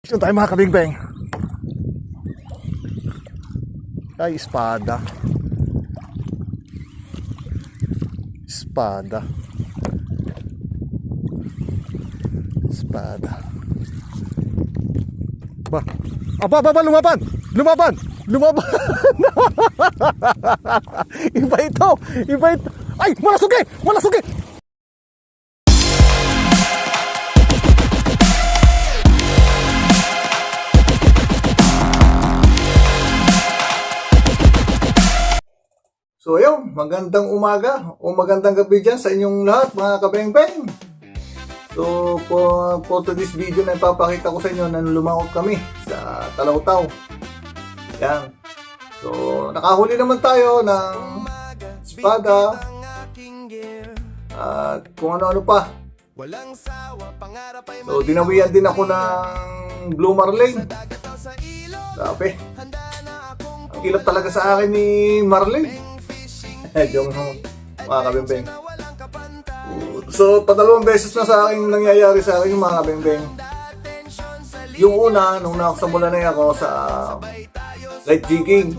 Sino tayo mga kabingbeng? Ay, espada. Espada. Espada. Ba? Aba, lumaban! Lumaban! Lumaban! Iba ito! Iba ito! Ay! Malasugi! Malasugi! So ayun, magandang umaga o magandang gabi dyan sa inyong lahat mga kabeng-beng. So for today's video na ipapakita ko sa inyo na lumangot kami sa Talawtaw. Yan. So nakahuli naman tayo ng espada at kung ano-ano pa. So dinawian din ako ng Blue Marlin. Sabi, ang kilap talaga sa akin ni Marlin. Yung mga kabeng-beng. So, padalawang beses na sa akin nangyayari sa akin yung mga kabeng-beng. Yung una, nung nakasamulanay ako sa light jigging,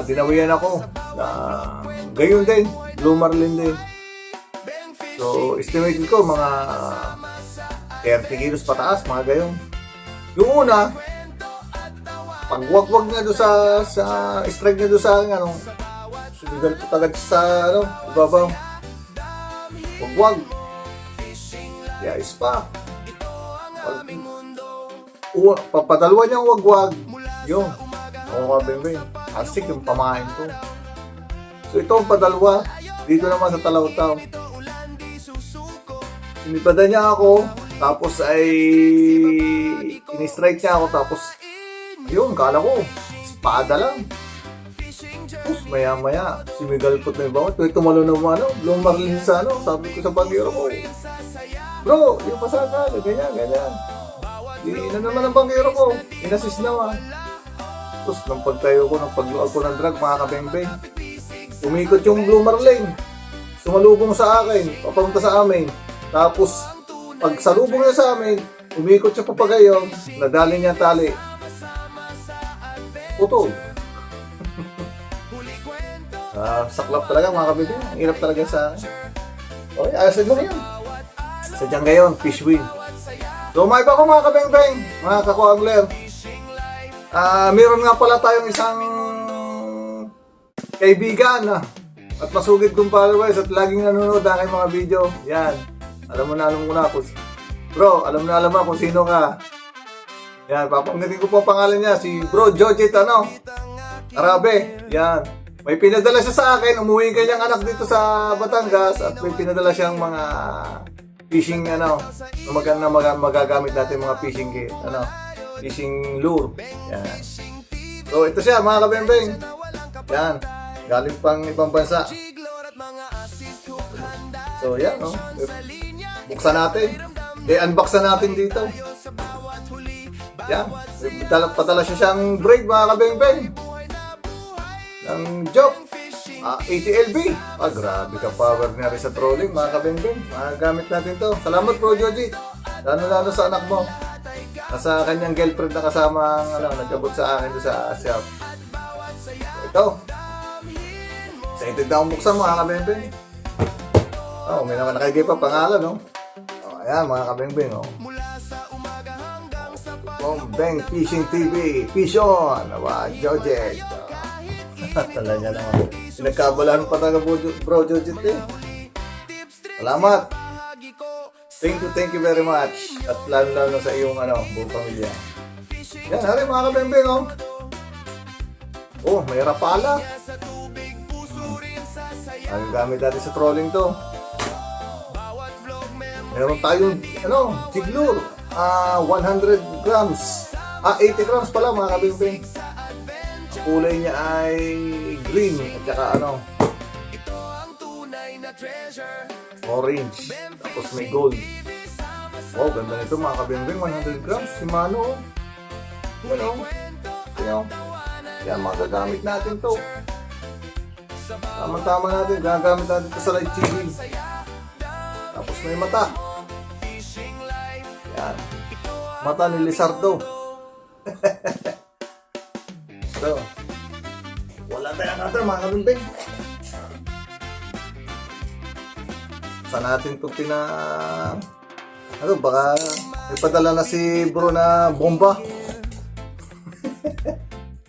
dinawian ako na gayon din, Blue Marlin din. So, estimated ko mga 30 kilos pataas, mga gayon. Yung una, pagwagwag niya doon sa strike niya doon sa akin, sumigal ko tagad sa ibabaw. Wagwag. Yais pa. Papadalwa niyang wagwag. Yun. Oo ka, bebe. Asik yung pamain ko. So ito ang padalwa. Dito naman sa Talawtaw. Sinipada niya ako. Tapos ay in-strike niya ako. Tapos yun, kala ko espada lang. Tapos maya-maya, sumigalpot na yung bangot. Kaya tumalo na Blue Marlin sa sabi ko sa banggero ko, bro, yung pasagal, ganyan. Di na naman ang banggero ko, inassist naman. Tapos nang pagtayo ko, nang pagluag ko ng drag, mga kabeng-beng, umikot yung Blue Marlin. Sumalubong sa akin, papunta sa amin. Tapos, pag salubong niya sa amin, umikot siya papagayon, nadali niya tali. Putol. Saklap talaga mga kabibig. Ang hirap talaga sa okay, ayos mo ngayon. Sadyang ngayon, fish win. So may pa ko mga kabeng-beng, mga kakuangler. Meron nga pala tayong isang kaibigan at masugid kong followers at laging nanonood ng aking mga video. Yan. Alam mo na kung bro, alam mo kung sino ka. Yan, papanggitin ko po pangalan niya, si Bro Jojit Arabe. Yan. May pinadala siya sa akin, umuwi yung kanyang anak dito sa Batangas at may pinadala siyang mga fishing na magagamit natin mga fishing gear, fishing lure. Yan. So ito siya mga kabeng-beng. Yan. Galing pang ibang bansa. So yan, buksan natin. Unboxan natin dito. Yan. Padala siya siyang braid mga kabeng-beng. Ang joke, 80LB. Grabe ka power na rin sa trolling mga kabeng-beng. Magagamit natin to. Salamat Bro Joji. Lalo sa anak mo. Nasa kanyang girlfriend na kasama nagkabot sa akin doon sa shop. Ito. Excited na akong buksan mga kabeng-beng. May nakalagay pa pangalan, ayan mga kabeng-beng, Beng Fishing TV. Fish on. Joji. Talaga naman. Pinagkabalaan pa talaga Bro Jojit Salamat. Thank you very much. At lalo sa iyong buong pamilya. Yan, hari mga kabeng-beng, may rapala. Ang gamit natin sa trolling to. Meron tayong jig lure. 100 grams. 80 grams pala mga kabeng-beng. Kulay niya ay green at saka orange, tapos may gold. Wow, ganda nito mga kabeng-beng. 100 grams, Shimano. Yan, magagamit natin to. Tama-tama natin, gagamit natin to sa light jigging. Tapos may mata. Yan. mata ni Lizardo. So, wala tayong cutter mga kabimbing. Saan natin ito baka may padala na si bro na bomba.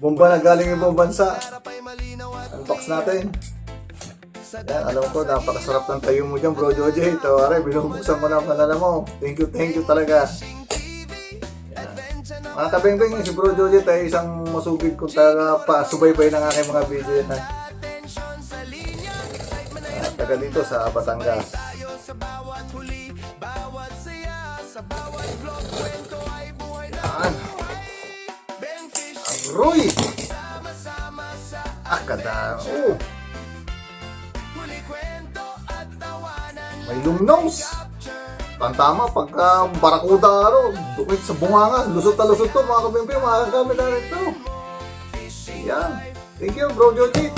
Bomba na galing ibang bansa. Unbox natin. Yan, alam ko, napakasarap ng tayo mo dyan, bro Joji. Tawari, binubuksan mo na ang panala mo. Thank you talaga. Yan. Mga kabeng-beng, si bro Joji tayo isang masugid kung talaga pa-subaybay ng aking mga video yan. Taga dito sa Batangas. Yan. Aroy! Kada. Oh. May lumnos. Tama pagka barakuda dukit sa bunganga, lusot na lusot to mga kabimpi, makagamit na rin to. Yan. Thank you bro Joji.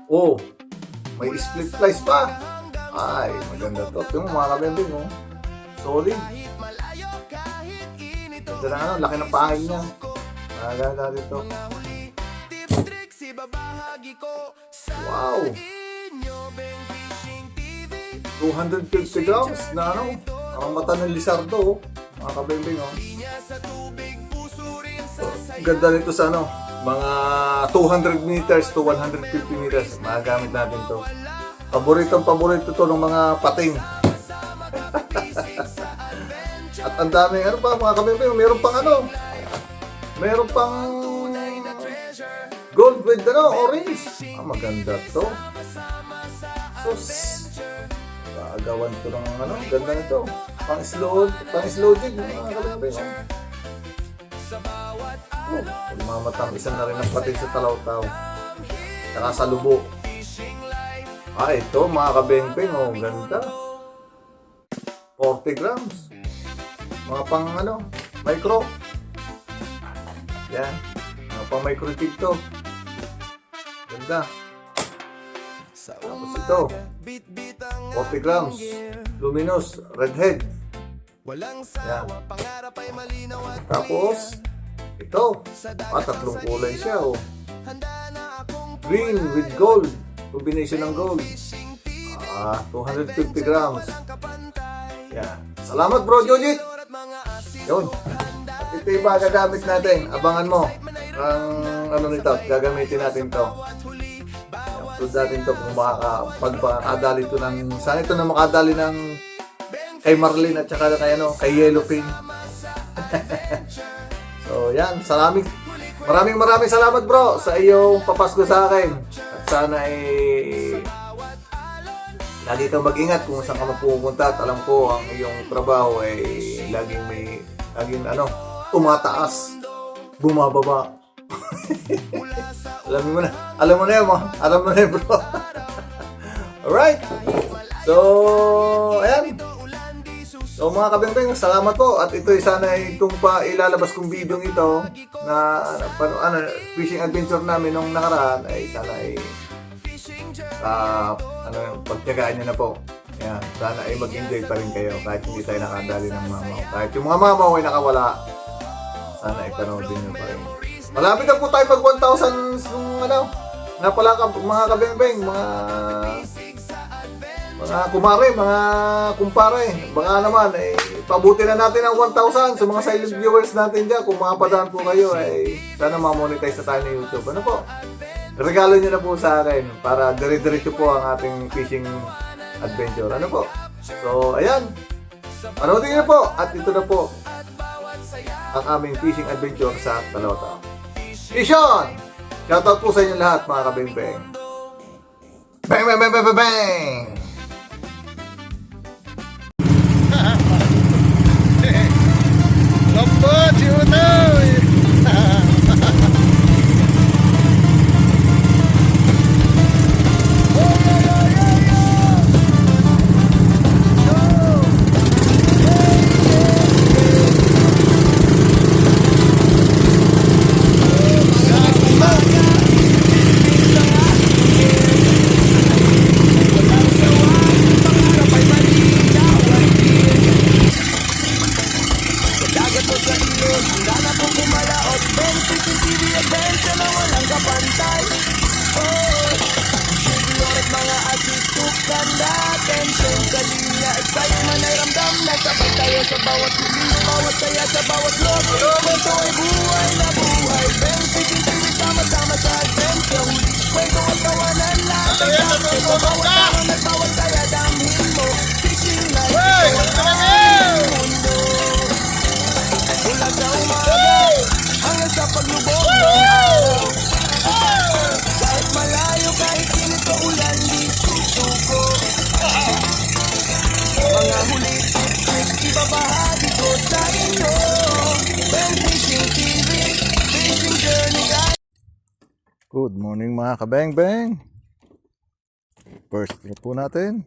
Oh, may split slice pa. Ay, maganda to. Ito mga kabimpi mo. Solid. Ito na laki ng pahing niya. Maganda dito. Wow. 250 grams na ang mata ng Lizardo, mga kabembeng, Ganda nito sa mga 200 meters to 150 meters. Magagamit natin to. Paborito to ng mga pating. At ang daming mga kabembeng, meron pang gold with orange. Maganda to. Agawan ko ng ganda nito. Pang-slow jig, mga kalabay. Mamatang isa na rin ang pating sa talaw-taw. Saka sa lubo. Ito, mga kabeng-beng, ganda. 40 grams. Mga pang, micro. Yan. Mga pang micro jig to. Ganda. Tapos ito. 40 grams, luminous, redhead. Yan. Tapos, ito. Tatlong kulay siya. Green with gold. Combination ng gold. 250 grams. Yan. Salamat bro Joji. Yun. At ito yung gagamit natin. Abangan mo. Ang nito, gagamitin natin to. Tulad natin ito kung makadali ito ng... Saan ito na makadali ng kay Marlene at saka kay Yellowfin. So yan, maraming salamat bro sa iyong papasko sa akin. At sana lagi kang mag-ingat kung saan ka mapupunta. At alam ko ang iyong trabaho ay laging tumataas, bumababa. Alam mo na yun bro. Alright. So, ayan. So mga kabengpeng, salamat po. At ito sana itong ilalabas kong video ito na fishing adventure namin nung nakaraan ay sana pagtyagaan nyo na po. Ayan. Sana ay mag-enjoy pa rin kayo kahit hindi tayo nakadali ng mamaw. Kahit yung mga mamaw ay nakawala, sana ipanoodin nyo pa rin. Malapit na po tayo pag 1,000 mga kabeng-beng, mga kumare, mga kumpare. Baka naman, pabuti na natin ang 1,000 sa mga silent viewers natin dyan. Kung makapadaan po kayo, sana ma-monetize na tayo ng YouTube. Ano po? Regalo nyo na po sa akin para dire-diretso po ang ating fishing adventure. Ano po? So, ayan. Panoodin nyo po. At ito na po ang aming fishing adventure sa Talawtaw. Fishon! Shoutout po sa inyo lahat mga kabeng-beng. Bang, bang, bang, bang, bang, bang! Lambot, siutoy! Handa na kong kumalaot, Ben, CCTV adventure na walang kapantay. Siguro mga asistuk kanda, tension sa linya, excitement ay ramdam na sabay tayo sa bawat huli, bawat saya sa bawat loob. Kwento ay buhay na buhay, Ben, CCTV sama-sama sa adventure. Huli, kwento at tawanan lahat ay sakto mo, bawat araw at bawat saya damhin mo. Fishing night, ito ang aming mundo. Mula sa umaga hanggang sa paglubog ng araw, kahit malayo, kahit init o ulan, di susuko. Mga huli tip-tip, ibabahagi ko sa inyo. Ben Fishing TV, Fishing Journey Guide. Good morning mga kabeng-beng. First trip po natin.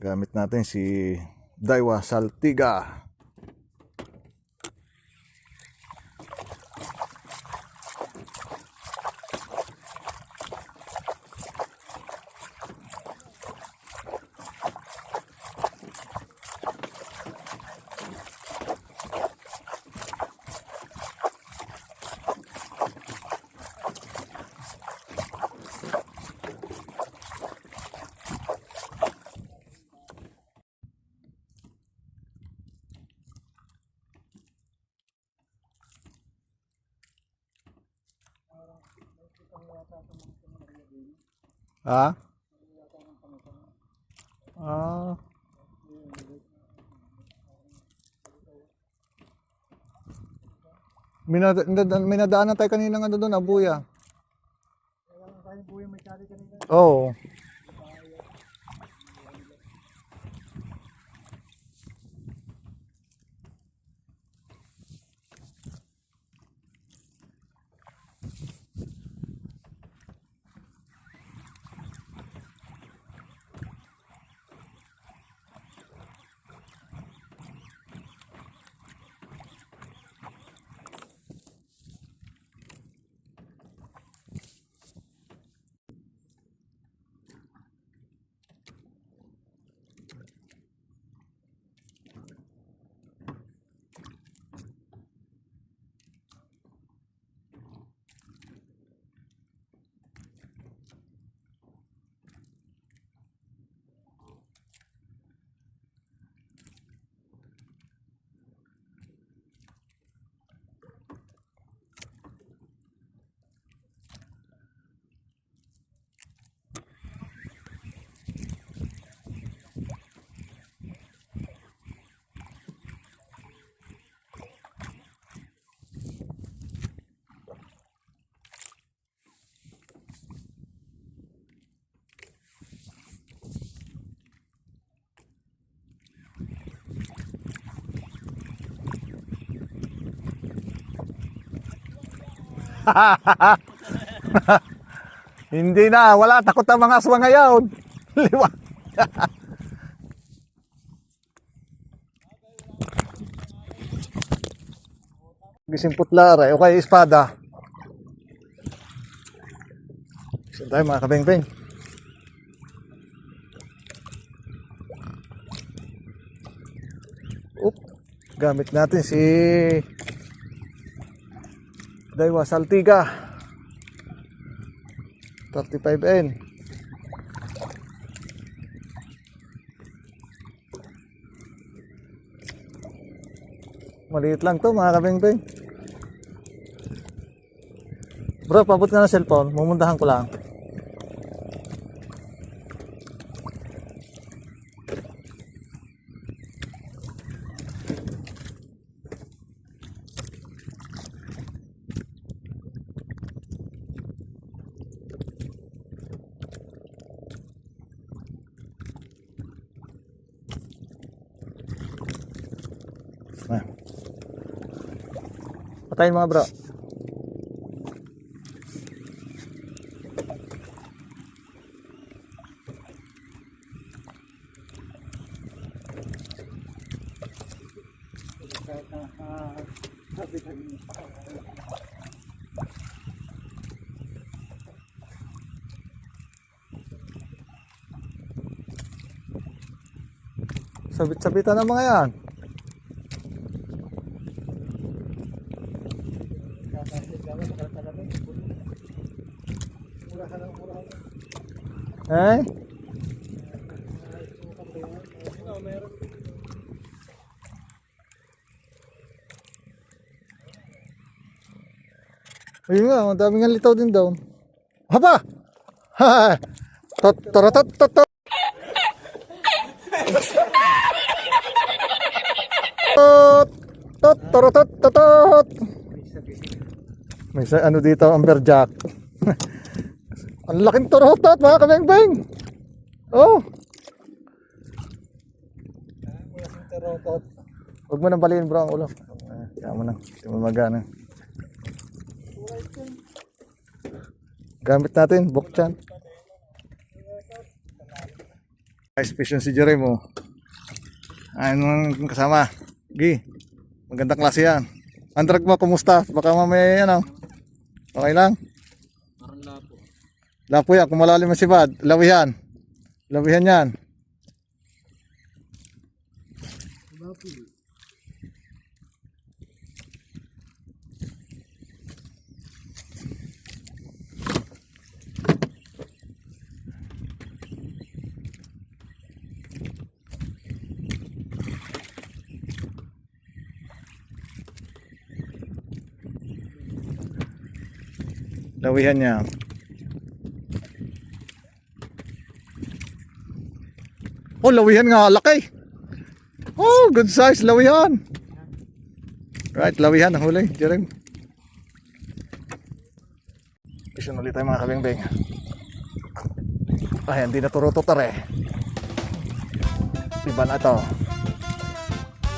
Gamit natin si Daiwa Saltiga. Ha? Ah. May nadaanan tayo kanina nga doon, abuya. Oo. Oh. Hindi na, wala, takot ang mga aswang ngayon. Liwa. Gisimput lare, o kaya espada. Saan tayo mga kabeng-beng? Gamit natin si Daiwa Saltiga 35N. Maliit lang to mga kabeng-beng. Bro, pabot ka ng cellphone, mumuntahan ko lang. Patayin mga bro. Sabit-sabitan ng mga yan. Eh? Ayun nga, ang daming nga litaw din daw. Haba! Ha! Taratat! Taratat! May ano dito, amberjack. Ang laking torotot, mga kabeng-beng! Oh! Huwag mo nang baliin bro ang ulo. Kaya mo na, hindi mo magana. Gamit natin, bokchan. Nice fish yun si Jeremy. Ayun ang kasama. Gi, magandang klase yan. Ang drag mo, kumusta? Baka mamaya ano? Okay lang? Parang lapo. Lapo yan, kung malalim ang sibad. Lawihan. Lawihan yan. Lawihan niya. Oh, lawihan nga, laki. Oh, good size, lawihan. Right, lawihan ang huli, Jeremy. Isun ulit tayo mga kabeng-beng. Ay, hindi na turututar eh. Iba na ito.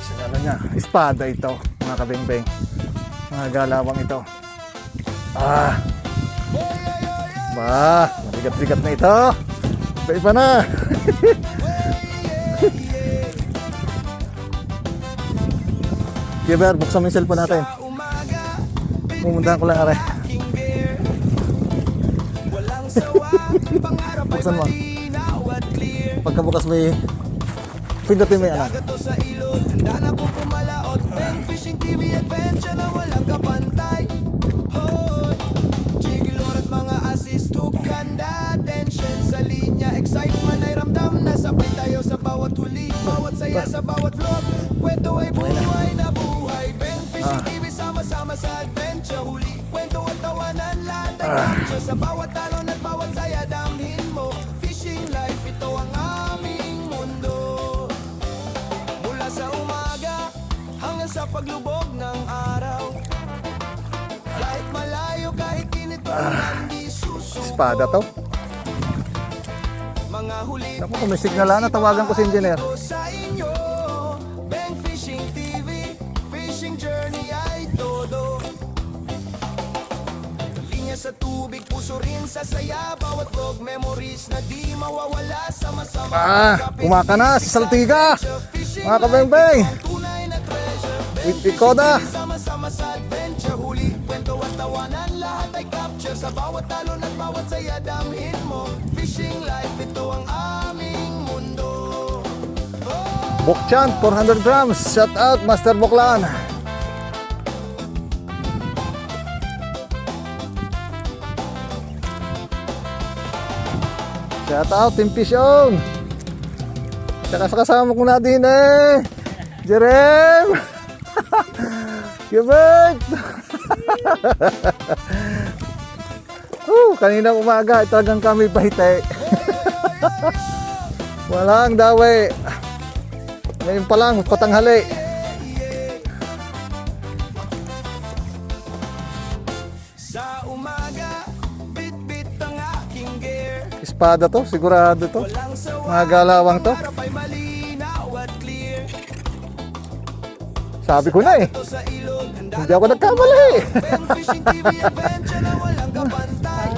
Sinalo niya, espada ito, mga kabeng-beng. Mga galawang ito. Ah, ba, mabigat-bigat na ito. Iba na. Giver, buksan mo yung cellphone natin. Pumuntahan ko lang are. Buksan mo. Pagkabukas may pindutin mo yung ano. Excitement ay ramdam na sabay tayo sa bawat huli, bawat saya sa bawat vlog. Kwento ay buhay na buhay. Ben Fishing TV sama-sama sa adventure huli. Kwento at tawanan lahat ay capture sa bawat talon at bawat saya damhin mo. Fishing life, ito ang aming mundo. Mula sa umaga hanggang sa paglubog ng araw. Kahit malayo, kahit init ang hindi susuko. Espada to. Naku, kung may signal na, tawagan ko si engineer. Sa inyo, Ben Fishing TV, fishing journey ay todo. Linya sa tubig, puso rin sa saya, bawat vlog memories na di mawawala. Sama-sama Kumaka na sa Saltiga, mga kabeng-beng. tunay na treasure. With Picoda. Sama-sama sa adventure huli, kwento at tawanan lahat ay capture sa bawat talon at bawat saya damhin mo. Fishing life, ito ang aming mundo. Bokchan, 400 grams. Shout out, Master Boklan. Shout out, Team Fish On. Tsaka sa kasama ko na din eh. Jerem. Gilbert. Kanina umaga, talagang kami bahite. Walang dawe. Ngayon pa lang, patanghali. Sa umaga, bit-bit ang aking gear. Espada to, sigurado to. Walang sawa, Mga galawang to. harap ay malinaw at clear. Sabi ko na eh. Ito sa ilog, handa Hindi ako nagkamali. Ben Fishing TV adventure na walang kapantay.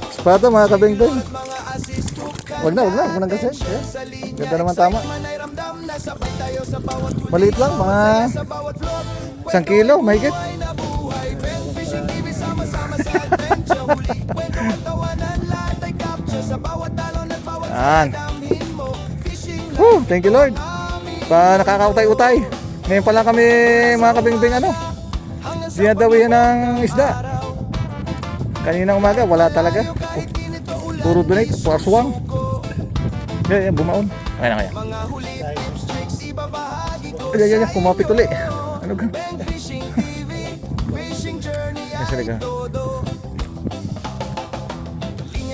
Espada mga kabeng-beng. Mga assist to Wag na, huwag nang kasi. sa linya. Ganda naman tama. Man ay ramdam na sabay tayo sa bawat huli, Maliit lang, mga sa bawat vlog. 1 kilo, mahigit. Buhay na buhay, Ben Fishing TV sama-sama sa adventure huli. Kwento at tawanan lahat ay capture sa bawat talon at bawat Yan. damhin mo. Fishing Thank you Lord. Nakakautay-utay. Ngayon pa lang kami mga kabingbing dinadawihan ng isda. Kaninang umaga wala talaga. Puro donate, aswang. Yan, bumaon. Kaya na kaya. Ay, kumapit uli. Ano ka? Yan sila ka.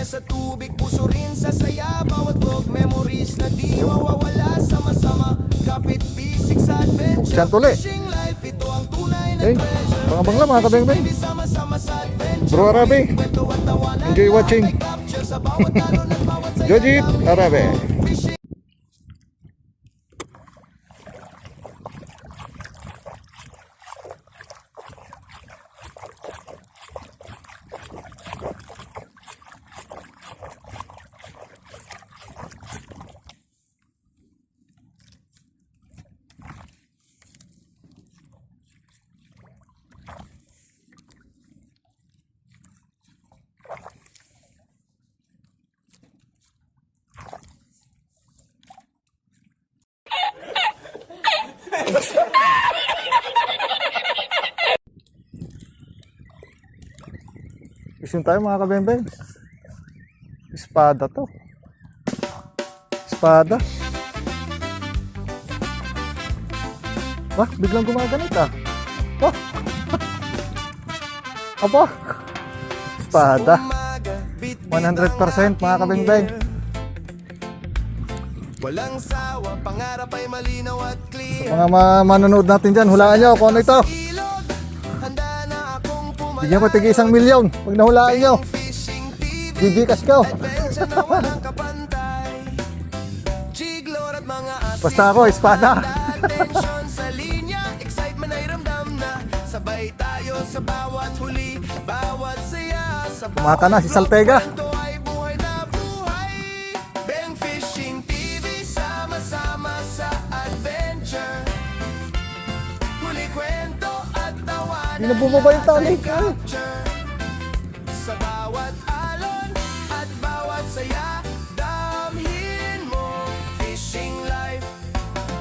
Sa tubig, puso rin sa saya. Bawat vlog, memories na di mawawala. Sama-sama, kapit, bisig sa adventure. Buksan tuli. Fishing life, ito ang tunay na Hey, treasure. bang lang mga kabingbing. Sama-sama sa adventure. Bro Arabe, Kwento at tawanan, enjoy watching. capture sa bawat alon at bawat saya. Jojit Arabe. Isin tayo mga kabembeng. Espada to. Espada. Wah, biglang gumaganit Wah. Aba. Espada. 100% mga kabembeng. Walang sawa, pangarap ay malinaw at clear. Mga manonood natin dyan, hulaan nyo kung ano ito. Ilog, handa na akong Bigyan ko tig 1 milyon pag nahulaan nyo. fishing TV. Gigikas ko. Adventure na walang kapantay. Jiglor at mga asin. Basta ako, espada. Attention sa linya, excitement ay ramdam na. Sabay tayo sa bawat huli, bawat saya. Sa Kumaka na si Saltega. kwento ay buhay na buhay. Bang Fishing TV, sama-sama sa adventure. Huli kwento at tawanan. Hindi na bumaba yung tali. Capture sa bawat alon at bawat saya. Damhin mo fishing life.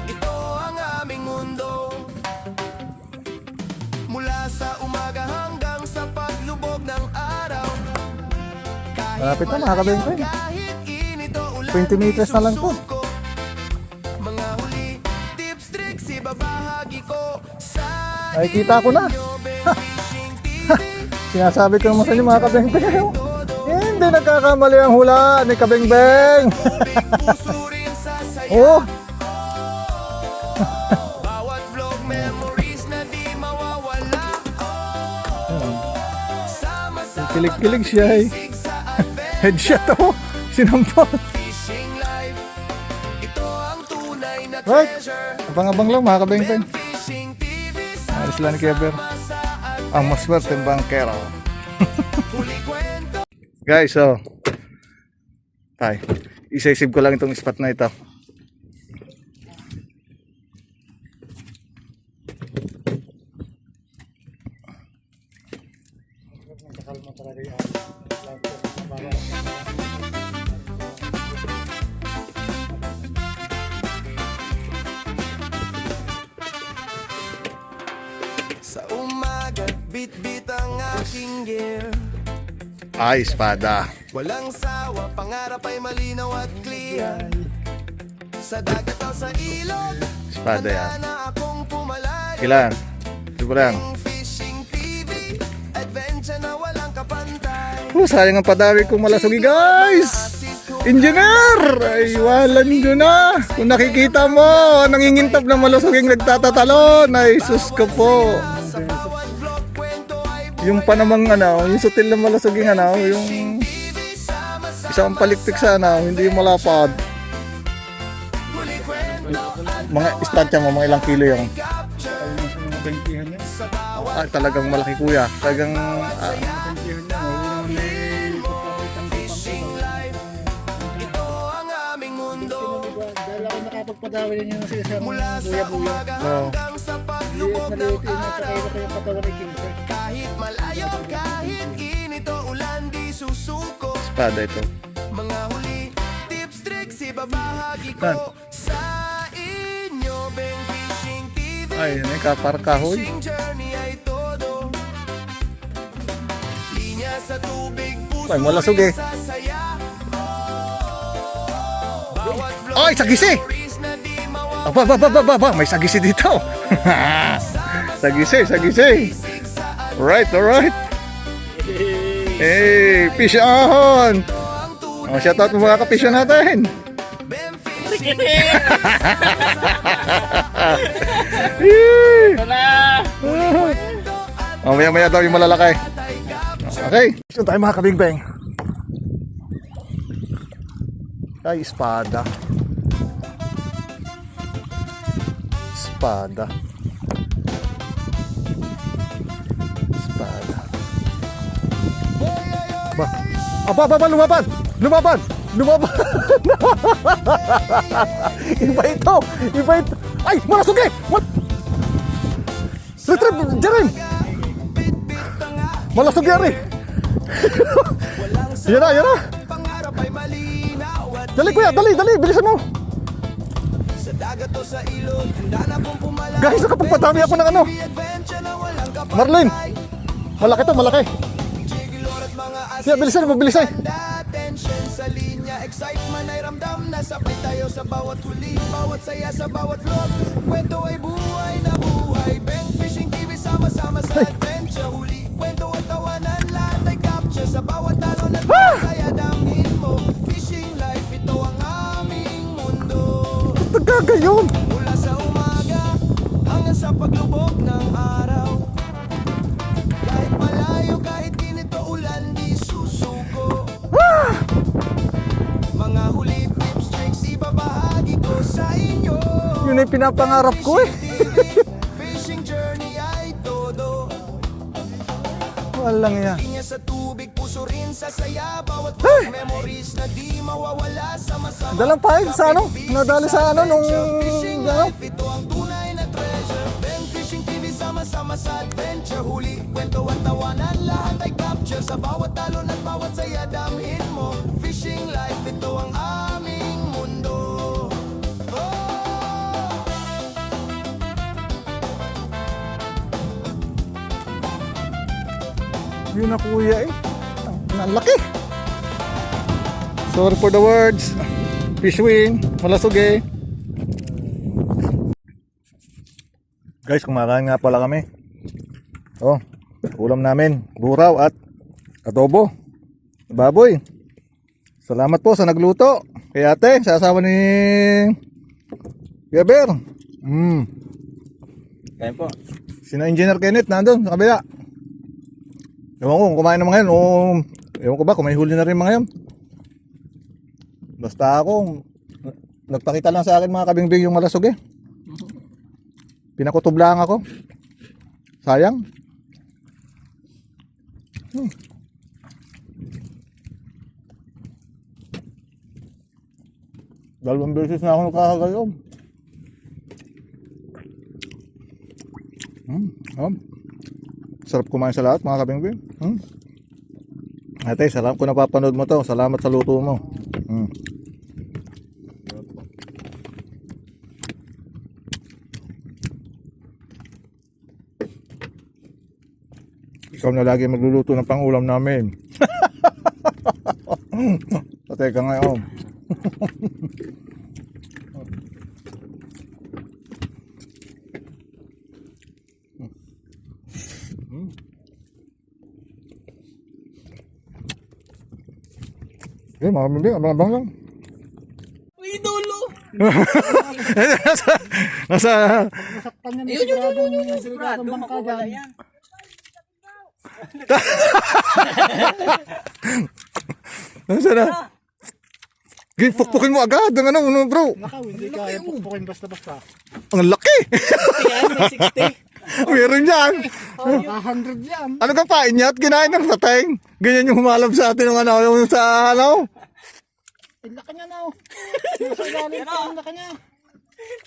Ito ang aming mundo. Mula sa umaga hanggang sa paglubog ng araw. Kahit Malapit na, mga malayo, kabengkoy. kahit init o ulan, 20 meters na lang po. isusuko. Mga huli, tips, tricks, ibabahagi ko sa Nakikita ko na. inyo, Bang Fishing TV. Sinasabi ko naman sa inyo mga kabeng-beng. Hindi nagkakamali ang hula ni kabeng-beng. Tubig, puso rin sa saya. Oh, Bawat vlog, memories na di mawawala. Sama-sama, kilig-kilig siya sig sa adventure. Headshot Sinampal. Fishing life, ito ang tunay na Right. treasure. Abang-abang lang mga kabeng-beng. Fishing TV, Alis lang ni Keber. sa Ang maswerteng bangkero. huli kwento. Guys, so. Tay, isa-isip ko lang itong spot na ito. Sa umaga, bit-bit ang aking gear. Ay, espada. Walang sawa, pangarap ay malinaw at clear. Sa dagat o sa ilog, Espada yan. handa na akong pumalaya. Kailan? Ito lang. Ang Fishing TV, adventure na walang kapantay. Sayang ang padawi kong malasugi guys. Engineer! Ay, walan nyo na. Kung nakikita mo, nangingintab ng malusuging nagtatatalon. Ay, sus ko po. Sa bawat vlog, kwento ay Yung pa namang yung sutil na malusuging yung TV. Sama-sama, isang palikpik sa hindi malapad. huli kwento at Mga istansya mo, mga ilang kilo yung. capture. Sa bawat Ay, talagang malaki kuya. Talagang, fishing life, ito ang aming mundo. Dahil ako nakapagpadawi rin yun sa isang Mula sa buya-buya. umaga Oo. hanggang sa paglubog ng Maliit yun at araw. saka ko yung katawan ni Kimber. Kahit malayo, kahit init o ulan, di susuko. espada ito. Mga huli, tips, tricks, ibabahagi ko sa Ay, yan yung parang kahoy. Fishing journey ay todo. Linya sa tubig, puso Ay, malasog eh. sasaya. Bawat vlog Ay, sagisi! memories na di mawawala. Aba, may sagisi dito. sagisi. Alright. Hey, fish on! Oh, shout out mga ka-fish on natin. Oh, maya daw yung malalaki. Okay. Saan tayo mga kabingbeng? Ay, espada. Aba, lumaban! Iba ito! Ay, malasog eh! Retrieve, Jaren! Malasog yan eh! Yan na! Pangarap ay malinaw at Dali kuya, dali, bilisan mo! sa dagat o sa ilog, handa na pong pumalag. Guys, nakapagpadami ako ng ano! Adventure na walang kapag. Marlin! Malaki! Jigilor at mga Siya, bilisan mo, bilisay! tension sa linya, excitement ay ramdam na sabay tayo sa bawat huli, bawat saya sa bawat vlog. Kwento ay buhay na buhay, Bang Fishing TV sama-sama sa adventure huli. Kwento at tawanan, lahat ay capture sa bawat talo na saya damhin mo. Fishing life, ito ang aming mundo. Nagkagayon! Mula sa umaga hanggang sa paglubog ng araw. Kahit malayo, kahit init o ulan, di susuko. Mga huli, tips, tricks, ibabahagi ko sa inyo. Yun ay pinapangarap ko eh! Fishing journey ay todo. Walang yan. Linya sa tubig, puso rin sa saya. Bawat memories na di mawawala. Sama-sama Dalang pahig sa ano? Nadali sa ano nung... Fishing Ano? life, ito ang tunay na treasure. Ben Fishing TV, sama-sama sa adventure. Huli, kwento at tawanan, lahat ay capture. Sa bawat talon at bawat saya, damhin mo. Fishing life, ito ang aming mundo. Yun na kuya eh. Ang laki. Sorry for the words. Fish wing. Malasog eh. Guys, kumakain nga pala kami. Oh, ulam namin. Buraw at adobo. Baboy. Salamat po sa nagluto. Kay ate, sa asawa ni Geber. Kain po. Sina Engineer Kenneth nandun sa kabila. Ewan ko kung kumain na mga yan o ewan ko ba kung may huli na rin mga yan. Basta ako nagpakita lang sa akin mga kabingbing yung malasog eh. Pinakutob lang ako. Sayang. Dalawang beses na ako nakakagayon. Sarap kumain sa lahat mga kabingbing. Ate, salamat kung napapanood mo to. Salamat sa luto mo. Ikaw na lagi magluluto ng pangulam namin. Teka ngayon. Eh, mga bibig, abang-abang lang. Idolo! Nasa Nasaktan niya na siguradong bangka dyan. nasa na? Gay, pukpukin mo agad ang ano, bro. Nakaw, hindi kaya pukpukin basta-basta. Ang laki. Meron yan. Baka 100 yan. Ano ka pain niya at kinain ng sateng? Ganyan yung humalap sa atin ng ano, yung sa ano. Ang laki niya na oh. Sa ilalim pa ang laki niya.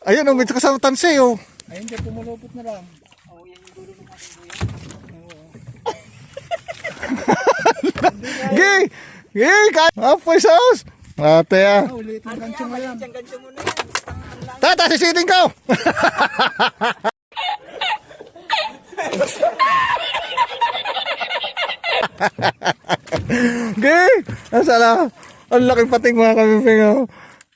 Ayun, may kasama tansi, oh. Ayun dyan, pumulupot na lang. Gay! Gay! Halfway sa house! Ate ah. Ulit ang gancho mo yan. Tata, sisiting ko! Okay. Asala. Ang laki pating mga kabibing. Oh.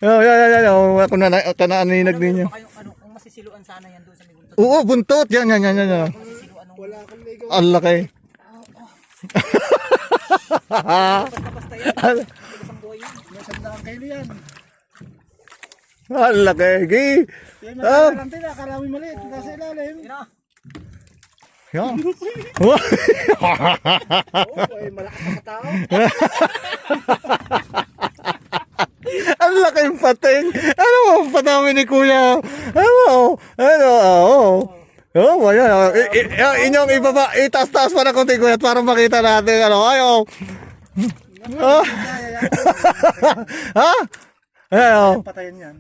Yan. Oh, ako na naninag ninyo. Kung masisiluan sana yan doon sa may buntot. Oo, buntot. Yan. Masisiluan nung... Wala kang ligaw. Ang laki. Basta-basta yan. Isang buhay yun. Nasa 100 kilo yan. Ang laki. Okay. Yan, Ah. makarante na. Karami maliit. Nasa ilalim. Yun na. Yan. Oo, ay malakas na tao. Ang laking pating. Ano mo, patami ni kuya. Oh, wala. Inyong ibaba, itaas-taas pa na konti kuya para makita natin. Ano, ayo. Oh. Ha? Ayo. Patayin yan.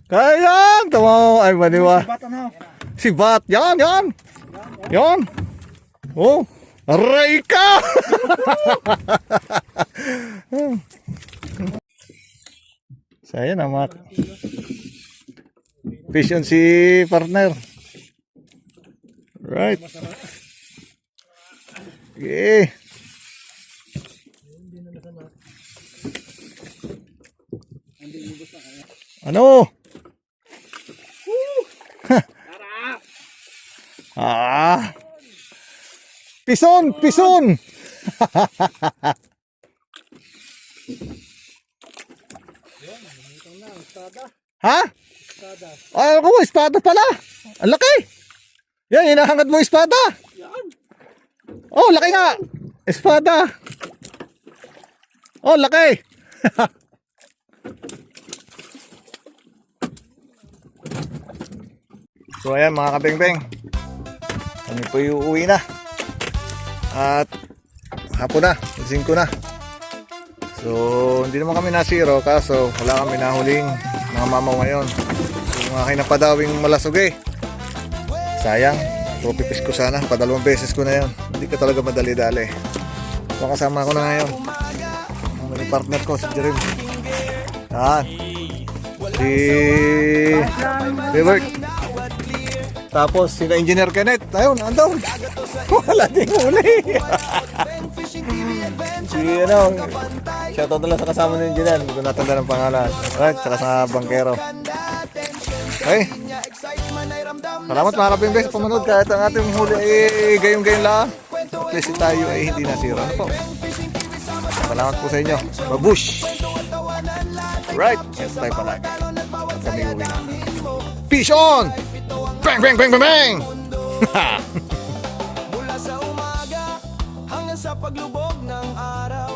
Kaya, tama. Ay, maniwa. Bata na. Si Bat. Yan. Yan. Oh. Aray ka! So, ayan ang mga fish on si partner. Right. Okay. Ano? Ah. Pison. Ha? Ay, ako, espada pala. Ang laki. Yan, hinahangad mo espada. Oh, laki nga. Espada. Oh, laki. So, ayan mga kabeng-beng. Kami po uuwi na. At hapon na, 5 na. So, hindi naman kami nasiro kaso wala kami nahuling mga mamaw ngayon. So, yung aking napadawing malasugay. Sayang, pupipis ko sana. Padalawang beses ko na yun. Hindi ka talaga madali-dali. So, kasama ko na ngayon. Ang partner ko, si Jerem. Yan. Si Robert. Tapos si Engineer Kenneth. Ayun, andun. Wala ding huli. Si ano, shoutout na lang sa kasama ng engineer. Hindi ko natanda ng pangalan. Alright, saka sa bangkero. Okay. Salamat mga kabimbe sa pamanood. Kahit ang ating huli ay gayong-gayon lang. At least tayo ay hindi nasira. Ano po? Salamat po sa inyo. Babush! Right, yes tayo palagi. At kami uwi na. Peace on! Bang, bang, bang, bang, bang! Mula sa umaga hanggang sa paglubog ng araw.